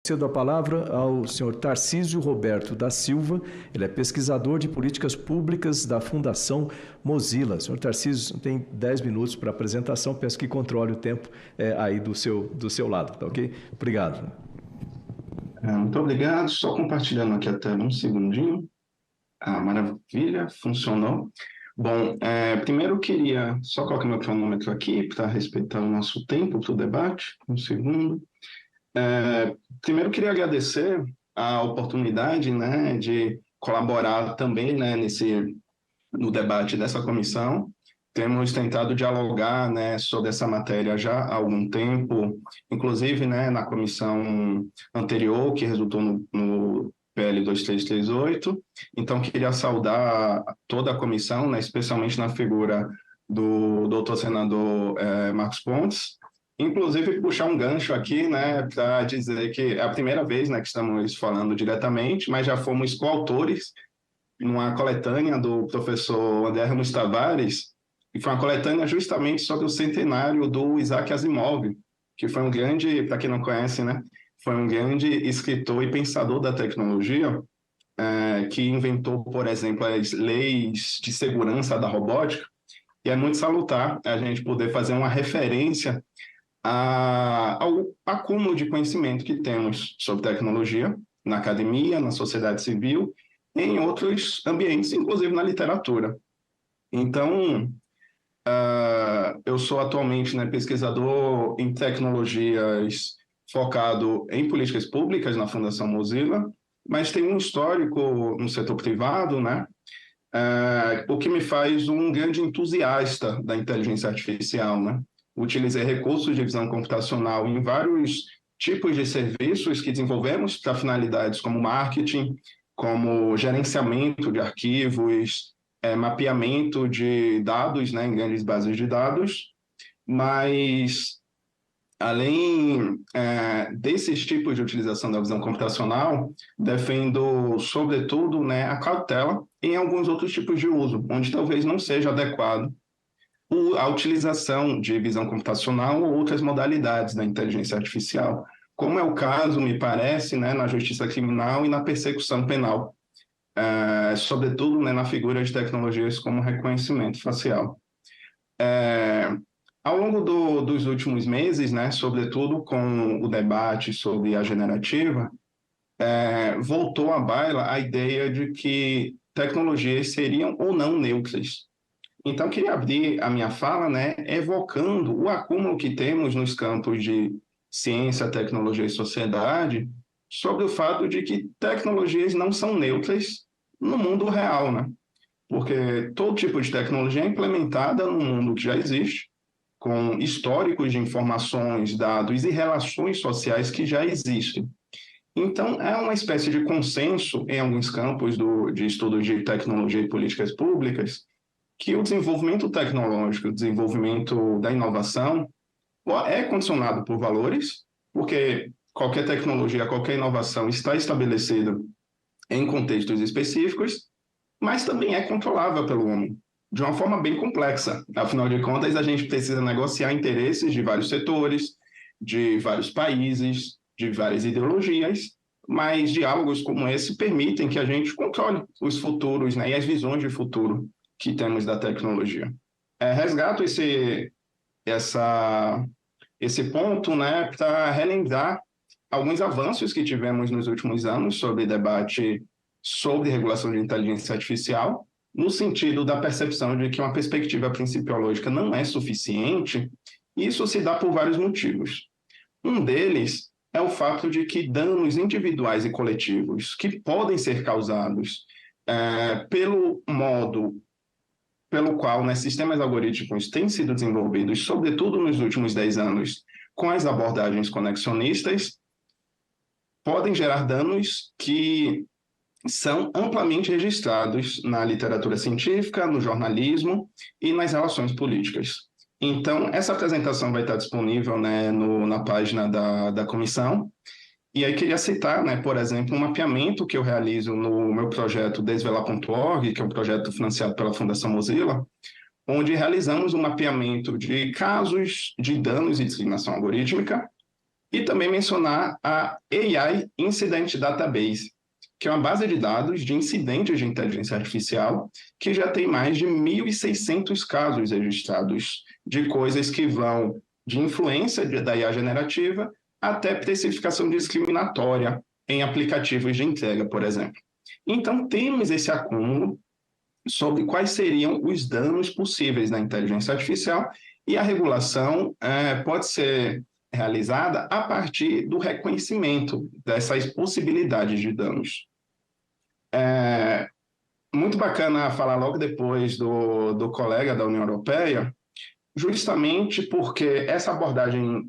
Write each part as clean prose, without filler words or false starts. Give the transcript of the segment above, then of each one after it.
Cedo a palavra ao senhor Tarcísio Roberto da Silva, ele é pesquisador de políticas públicas da Fundação Mozilla. Senhor Tarcísio, tem 10 minutos para a apresentação, peço que controle o tempo aí do seu lado, tá ok? Obrigado. Muito obrigado, só compartilhando aqui a tela um segundinho. Maravilha, funcionou. Bom, primeiro eu queria só colocar meu cronômetro aqui para respeitar o nosso tempo para o debate, um segundo. Primeiro, queria agradecer a oportunidade, né, de colaborar também, né, no debate dessa comissão. Temos tentado dialogar, né, sobre essa matéria já há algum tempo, inclusive, né, na comissão anterior, que resultou no PL 2338. Então, queria saudar toda a comissão, né, especialmente na figura do doutor senador Marcos Pontes. Inclusive, puxar um gancho aqui, né, para dizer que é a primeira vez, né, que estamos falando diretamente, mas já fomos coautores numa coletânea do professor André Ramos Tavares, e foi uma coletânea justamente sobre o centenário do Isaac Asimov, que foi um grande, para quem não conhece, né, foi um grande escritor e pensador da tecnologia, que inventou, por exemplo, as leis de segurança da robótica, e é muito salutar a gente poder fazer uma referência ao acúmulo de conhecimento que temos sobre tecnologia na academia, na sociedade civil, em outros ambientes, inclusive na literatura. Então, eu sou atualmente, né, pesquisador em tecnologias focado em políticas públicas na Fundação Mozilla, mas tenho um histórico no setor privado, né, o que me faz um grande entusiasta da inteligência artificial, né? Utilizei recursos de visão computacional em vários tipos de serviços que desenvolvemos para finalidades como marketing, como gerenciamento de arquivos, mapeamento de dados, né, em grandes bases de dados, mas além desses tipos de utilização da visão computacional, defendo, sobretudo, né, a cautela em alguns outros tipos de uso, onde talvez não seja adequado a utilização de visão computacional ou outras modalidades da inteligência artificial, como é o caso, me parece, né, na justiça criminal e na persecução penal, sobretudo, né, na figura de tecnologias como reconhecimento facial. Ao longo dos últimos meses, né, sobretudo com o debate sobre a generativa, voltou à baila a ideia de que tecnologias seriam ou não neutras. Então, queria abrir a minha fala, né, evocando o acúmulo que temos nos campos de ciência, tecnologia e sociedade, sobre o fato de que tecnologias não são neutras no mundo real, né? Porque todo tipo de tecnologia é implementada no mundo que já existe, com históricos de informações, dados e relações sociais que já existem. Então, é uma espécie de consenso em alguns campos de estudos de tecnologia e políticas públicas que o desenvolvimento tecnológico, o desenvolvimento da inovação é condicionado por valores, porque qualquer tecnologia, qualquer inovação está estabelecida em contextos específicos, mas também é controlável pelo homem, de uma forma bem complexa. Afinal de contas, a gente precisa negociar interesses de vários setores, de vários países, de várias ideologias, mas diálogos como esse permitem que a gente controle os futuros, né, e as visões de futuro que temos da tecnologia. Resgato esse ponto, né, para relembrar alguns avanços que tivemos nos últimos anos sobre debate sobre regulação de inteligência artificial, no sentido da percepção de que uma perspectiva principiológica não é suficiente, e isso se dá por vários motivos. Um deles é o fato de que danos individuais e coletivos que podem ser causados pelo modo pelo qual, né, sistemas algorítmicos têm sido desenvolvidos, sobretudo nos últimos 10 anos, com as abordagens conexionistas, podem gerar danos que são amplamente registrados na literatura científica, no jornalismo e nas relações políticas. Então, essa apresentação vai estar disponível, né, na página da comissão. E aí queria citar, né, por exemplo, um mapeamento que eu realizo no meu projeto Desvelar.org, que é um projeto financiado pela Fundação Mozilla, onde realizamos um mapeamento de casos de danos e discriminação algorítmica E também mencionar a AI Incident Database, que é uma base de dados de incidentes de inteligência artificial que já tem mais de 1.600 casos registrados de coisas que vão de influência da IA generativa até precificação discriminatória em aplicativos de entrega, por exemplo. Então, temos esse acúmulo sobre quais seriam os danos possíveis na inteligência artificial e a regulação pode ser realizada a partir do reconhecimento dessas possibilidades de danos. Muito bacana falar logo depois do colega da União Europeia, justamente porque essa abordagem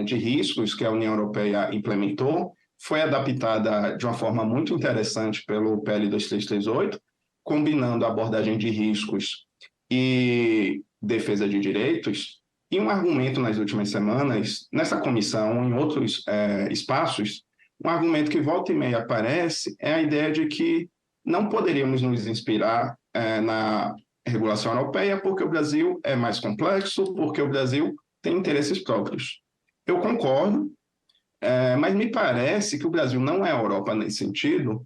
de riscos que a União Europeia implementou foi adaptada de uma forma muito interessante pelo PL 2338, combinando a abordagem de riscos e defesa de direitos. E um argumento nas últimas semanas, nessa comissão, em outros espaços, um argumento que volta e meia aparece é a ideia de que não poderíamos nos inspirar na regulação europeia porque o Brasil é mais complexo, porque o Brasil tem interesses próprios. Eu concordo, mas me parece que o Brasil não é a Europa nesse sentido,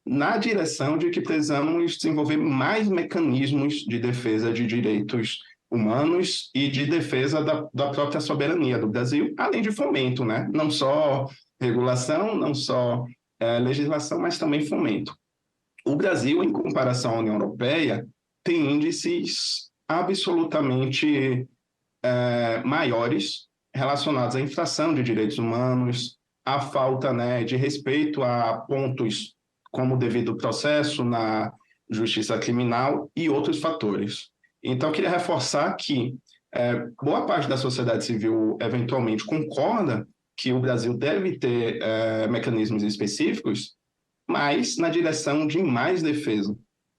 na direção de que precisamos desenvolver mais mecanismos de defesa de direitos humanos e de defesa da própria soberania do Brasil, além de fomento, né? Não só regulação, não só legislação, mas também fomento. O Brasil, em comparação à União Europeia, tem índices absolutamente maiores relacionados à infração de direitos humanos, à falta, né, de respeito a pontos como o devido processo na justiça criminal e outros fatores. Então, eu queria reforçar que boa parte da sociedade civil eventualmente concorda que o Brasil deve ter mecanismos específicos, mas na direção de mais defesa.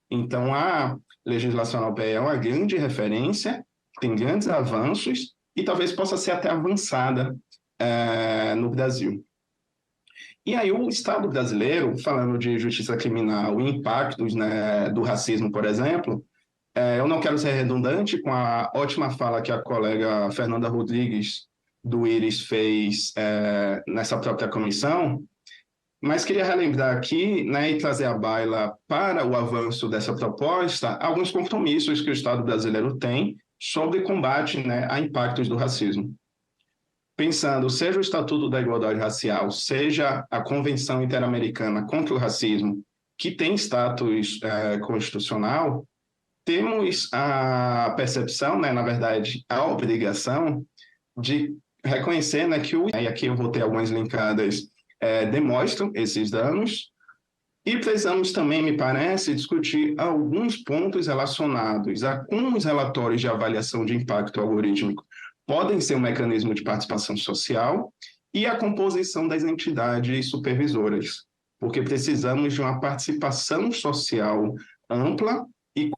Então, a legislação europeia é uma grande referência, tem grandes avanços e talvez possa ser até avançada no Brasil. E aí o Estado brasileiro, falando de justiça criminal e impactos, né, do racismo, por exemplo, eu não quero ser redundante com a ótima fala que a colega Fernanda Rodrigues, do IRIS, fez nessa própria comissão, mas queria relembrar aqui, né, e trazer à baila para o avanço dessa proposta alguns compromissos que o Estado brasileiro tem sobre combate, né, a impactos do racismo. Pensando, seja o Estatuto da Igualdade Racial, seja a Convenção Interamericana contra o Racismo, que tem status constitucional, temos a percepção, né, na verdade, a obrigação de reconhecer, né, que e aqui eu vou ter algumas linkadas, demonstram esses danos, e precisamos também, me parece, discutir alguns pontos relacionados a como os relatórios de avaliação de impacto algorítmico podem ser um mecanismo de participação social e a composição das entidades supervisoras, porque precisamos de uma participação social ampla e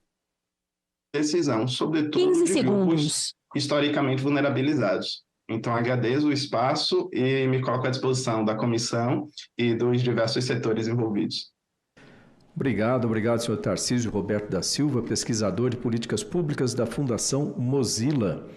decisão, sobretudo de grupos historicamente vulnerabilizados. Então, agradeço o espaço e me coloco à disposição da comissão e dos diversos setores envolvidos. Obrigado, senhor Tarcísio Roberto da Silva, pesquisador de políticas públicas da Fundação Mozilla.